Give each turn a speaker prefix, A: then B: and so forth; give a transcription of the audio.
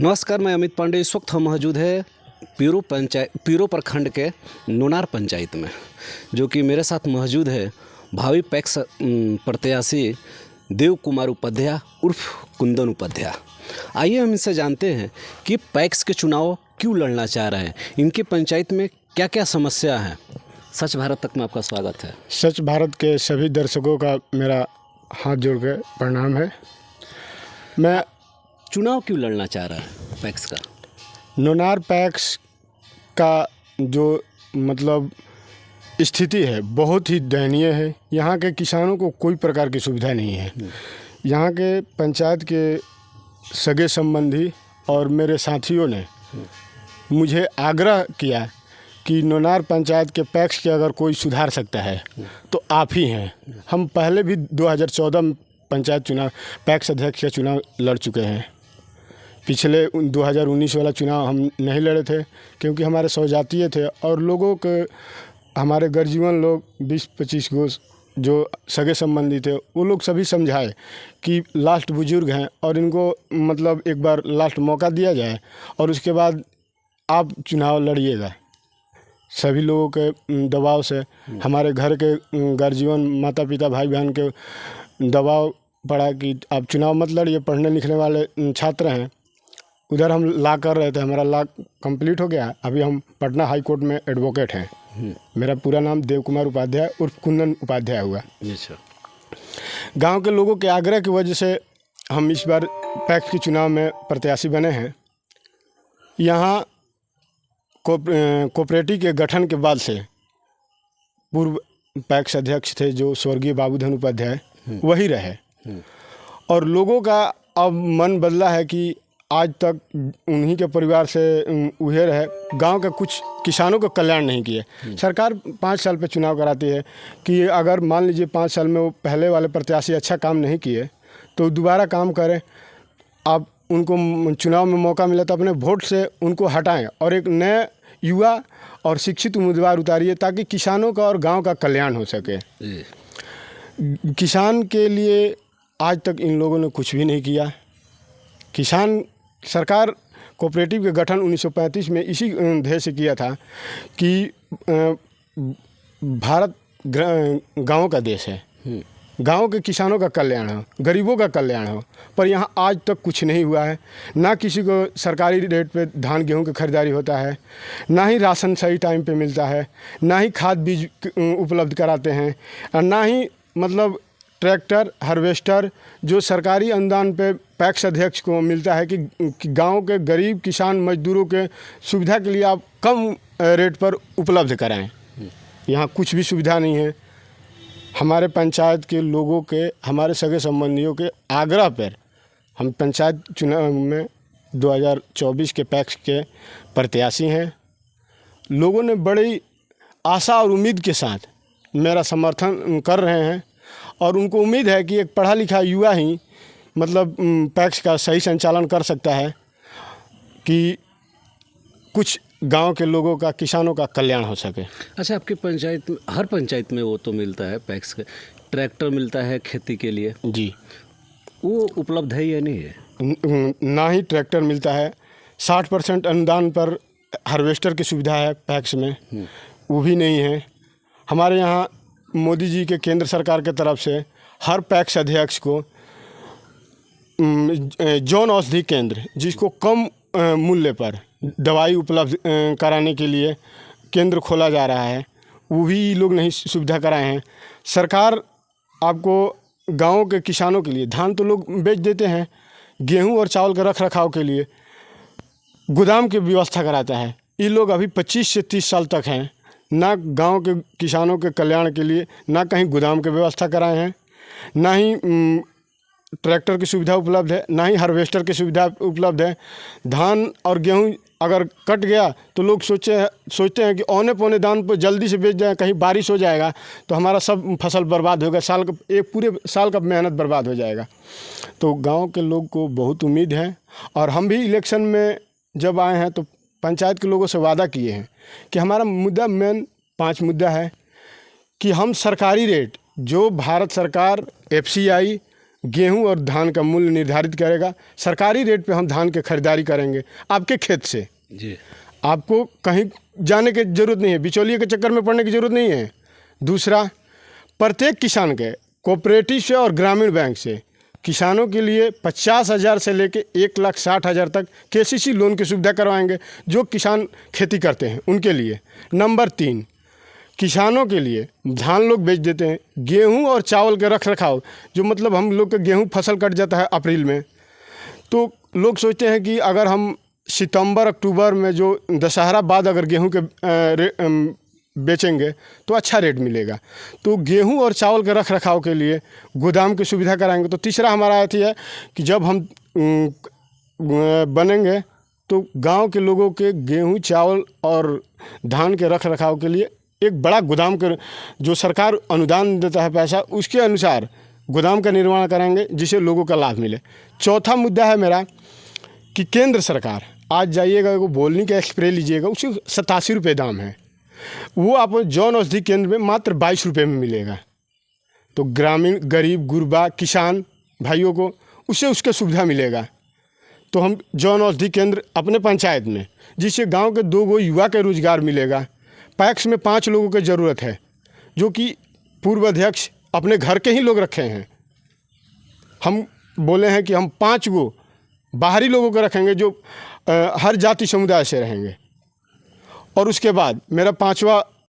A: नमस्कार, मैं अमित पांडे। इस वक्त हम मौजूद है पीरो प्रखंड के नूनार पंचायत में, जो कि मेरे साथ मौजूद है भावी पैक्स प्रत्याशी देव कुमार उपाध्याय उर्फ कुंदन उपाध्याय। आइए हम इनसे जानते हैं कि पैक्स के चुनाव क्यों लड़ना चाह रहे हैं, इनकी पंचायत में क्या क्या समस्या है। सच भारत तक में आपका स्वागत है।
B: सच भारत के सभी दर्शकों का मेरा हाथ जोड़ के प्रणाम है। मैं
A: चुनाव क्यों लड़ना चाह रहा है पैक्स का?
B: नूनार पैक्स का जो स्थिति है बहुत ही दयनीय है। यहाँ के किसानों को कोई प्रकार की सुविधा नहीं है। यहाँ के पंचायत के सगे संबंधी और मेरे साथियों ने मुझे आग्रह किया कि नूनार पंचायत के पैक्स के अगर कोई सुधार सकता है तो आप ही हैं। हम पहले भी 2014 में पंचायत चुनाव पैक्स अध्यक्ष का चुनाव लड़ चुके हैं। पिछले 2019 वाला चुनाव हम नहीं लड़े थे क्योंकि हमारे स्वजातीय थे और लोगों के हमारे गर्जीवन लोग 20-25 गो जो सगे संबंधी थे वो लोग सभी समझाए कि लास्ट बुजुर्ग हैं और इनको एक बार लास्ट मौका दिया जाए और उसके बाद आप चुनाव लड़िएगा। सभी लोगों के दबाव से हमारे घर के गर्जीवन माता पिता भाई बहन के दबाव पड़ा कि आप चुनाव मत लड़िए, पढ़ने लिखने वाले छात्र हैं। उधर हम ला कर रहे थे, हमारा ला कंप्लीट हो गया। अभी हम पटना हाई कोर्ट में एडवोकेट हैं। मेरा पूरा नाम देव कुमार उपाध्याय उर्फ कुंदन उपाध्याय हुआ।
A: अच्छा।
B: गांव के लोगों के आग्रह की वजह से हम इस बार पैक्स के चुनाव में प्रत्याशी बने हैं। यहाँ कोऑपरेटिव के गठन के बाद से पूर्व पैक्स अध्यक्ष थे जो स्वर्गीय बाबूधन उपाध्याय, वही रहे और लोगों का अब मन बदला है कि आज तक उन्हीं के परिवार से उहे रहे। गांव के कुछ किसानों को कल्याण नहीं किए। सरकार 5 साल पे चुनाव कराती है कि अगर मान लीजिए 5 साल में वो पहले वाले प्रत्याशी अच्छा काम नहीं किए तो दोबारा काम करें। आप उनको चुनाव में मौका मिला तो अपने वोट से उनको हटाएं और एक नए युवा और शिक्षित उम्मीदवार उतारिए ताकि किसानों का और गाँव का कल्याण हो सके। किसान के लिए आज तक इन लोगों ने कुछ भी नहीं किया। किसान सरकार कोऑपरेटिव के गठन 1935 में इसी ध्येय से किया था कि भारत गाँव का देश है, गांव के किसानों का कल्याण हो, गरीबों का कल्याण हो। पर यहाँ आज तक कुछ नहीं हुआ है। ना किसी को सरकारी रेट पे धान गेहूं की खरीदारी होता है, ना ही राशन सही टाइम पे मिलता है, ना ही खाद बीज उपलब्ध कराते हैं, और ना ही ट्रैक्टर हार्वेस्टर जो सरकारी अनुदान पे पैक्स अध्यक्ष को मिलता है कि गांव के गरीब किसान मजदूरों के सुविधा के लिए आप कम रेट पर उपलब्ध कराएं। यहाँ कुछ भी सुविधा नहीं है। हमारे पंचायत के लोगों के, हमारे सगे संबंधियों के आग्रह पर हम पंचायत चुनाव में 2024 के पैक्स के प्रत्याशी हैं। लोगों ने बड़ी आशा और उम्मीद के साथ मेरा समर्थन कर रहे हैं और उनको उम्मीद है कि एक पढ़ा लिखा युवा ही पैक्स का सही संचालन कर सकता है कि कुछ गांव के लोगों का, किसानों का कल्याण हो सके।
A: अच्छा, आपकी पंचायत, हर पंचायत में वो तो मिलता है पैक्स का, ट्रैक्टर मिलता है खेती के लिए
B: जी,
A: वो उपलब्ध है या नहीं है?
B: ना ही ट्रैक्टर मिलता है। 60% अनुदान पर हार्वेस्टर की सुविधा है पैक्स में, वो भी नहीं है। हमारे यहाँ मोदी जी के केंद्र सरकार के तरफ से हर पैक्स अध्यक्ष को जन औषधि केंद्र, जिसको कम मूल्य पर दवाई उपलब्ध कराने के लिए केंद्र खोला जा रहा है, वो भी लोग नहीं सुविधा कराए हैं। सरकार आपको गाँव के किसानों के लिए धान तो लोग बेच देते हैं, गेहूं और चावल के रख रखाव के लिए गोदाम की व्यवस्था कराता है। ये लोग अभी 25 से 30 साल तक हैं, ना गांव के किसानों के कल्याण के लिए ना कहीं गोदाम की व्यवस्था कराए हैं, ना ही ट्रैक्टर की सुविधा उपलब्ध है, ना ही हार्वेस्टर की सुविधा उपलब्ध है। धान और गेहूं अगर कट गया तो लोग सोचते हैं कि औने पौने दाम पर जल्दी से बेच जाए, कहीं बारिश हो जाएगा तो हमारा सब फसल बर्बाद होगा, एक पूरे साल का मेहनत बर्बाद हो जाएगा। तो गांव के लोग को बहुत उम्मीद है और हम भी इलेक्शन में जब आए हैं तो पंचायत के लोगों से वादा किए हैं कि हमारा मुद्दा मेन 5 मुद्दा है कि हम सरकारी रेट जो भारत सरकार, FCI गेहूं और धान का मूल्य निर्धारित करेगा। सरकारी रेट पे हम धान की खरीदारी करेंगे आपके खेत से।
A: जी।
B: आपको कहीं जाने की ज़रूरत नहीं है, बिचौलिए के चक्कर में पड़ने की ज़रूरत नहीं है। दूसरा, प्रत्येक किसान के कोऑपरेटिव से और ग्रामीण बैंक से किसानों के लिए 50,000 से लेके 1,60,000 तक KCC लोन की सुविधा करवाएंगे जो किसान खेती करते हैं उनके लिए। नंबर 3, किसानों के लिए धान लोग बेच देते हैं, गेहूं और चावल के रख रखाव, जो मतलब हम लोग के गेहूं फसल कट जाता है अप्रैल में, तो लोग सोचते हैं कि अगर हम सितंबर अक्टूबर में जो दशहरा बाद अगर गेहूं के बेचेंगे तो अच्छा रेट मिलेगा। तो गेहूं और चावल के रख रखाव के लिए गोदाम की सुविधा कराएंगे। तो तीसरा हमारा अथी है कि जब हम बनेंगे तो गांव के लोगों के गेहूं चावल और धान के रख रखाव के लिए एक बड़ा गोदाम के जो सरकार अनुदान देता है पैसा, उसके अनुसार गोदाम का निर्माण कराएंगे जिससे लोगों का लाभ मिले। चौथा मुद्दा है मेरा कि केंद्र सरकार, आज जाइएगा वो बोलने का स्प्रे लीजिएगा, उसके 87 रुपये दाम है, वो आपको जौन औषधि केंद्र में मात्र 22 रुपये में मिलेगा। तो ग्रामीण गरीब गुरबा किसान भाइयों को उससे उसका सुविधा मिलेगा। तो हम जौन औषधि केंद्र अपने पंचायत में, जिससे गांव के 2 युवा के रोजगार मिलेगा। पैक्स में 5 लोगों की ज़रूरत है, जो कि पूर्व अध्यक्ष अपने घर के ही लोग रखे हैं। हम बोले हैं कि हम 5 बाहरी लोगों को रखेंगे जो हर जाति समुदाय से रहेंगे। और उसके बाद मेरा 5वां